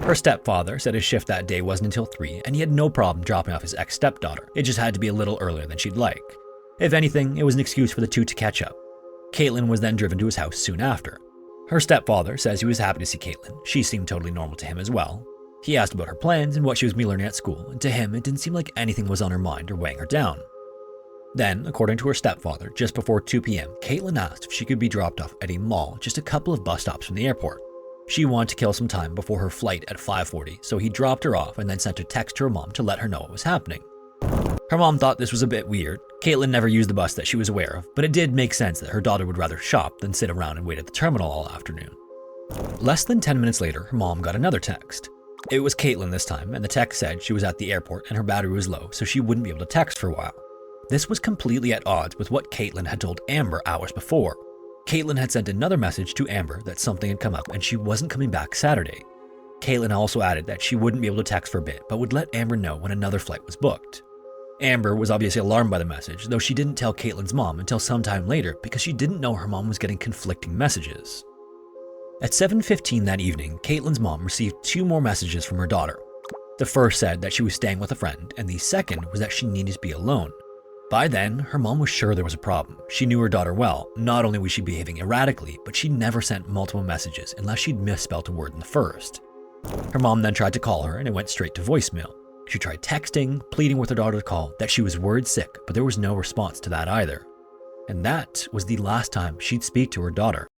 Her stepfather said his shift that day wasn't until 3 and he had no problem dropping off his ex-stepdaughter. It just had to be a little earlier than she'd like. If anything, it was an excuse for the two to catch up. Caitlin was then driven to his house soon after. Her stepfather says he was happy to see Caitlin. She seemed totally normal to him as well. He asked about her plans and what she was be learning at school, and to him it didn't seem like anything was on her mind or weighing her down. Then, according to her stepfather, just before 2 p.m., Caitlin asked if she could be dropped off at a mall just a couple of bus stops from the airport. She wanted to kill some time before her flight at 5:40, so he dropped her off and then sent a text to her mom to let her know what was happening. Her mom thought this was a bit weird. Caitlin never used the bus that she was aware of, but it did make sense that her daughter would rather shop than sit around and wait at the terminal all afternoon. Less than 10 minutes later, her mom got another text. It was Caitlin this time, and the text said she was at the airport and her battery was low, so she wouldn't be able to text for a while. This was completely at odds with what Caitlin had told Amber hours before. Caitlin had sent another message to Amber that something had come up and she wasn't coming back Saturday. Caitlin also added that she wouldn't be able to text for a bit, but would let Amber know when another flight was booked. Amber was obviously alarmed by the message, though she didn't tell Caitlin's mom until sometime later because she didn't know her mom was getting conflicting messages. At 7:15 that evening, Caitlin's mom received 2 more messages from her daughter. The first said that she was staying with a friend, and the second was that she needed to be alone. By then, her mom was sure there was a problem. She knew her daughter well. Not only was she behaving erratically, but she never sent multiple messages unless she'd misspelled a word in the first. Her mom then tried to call her and it went straight to voicemail. She tried texting, pleading with her daughter to call, that she was word sick, but there was no response to that either. And that was the last time she'd speak to her daughter.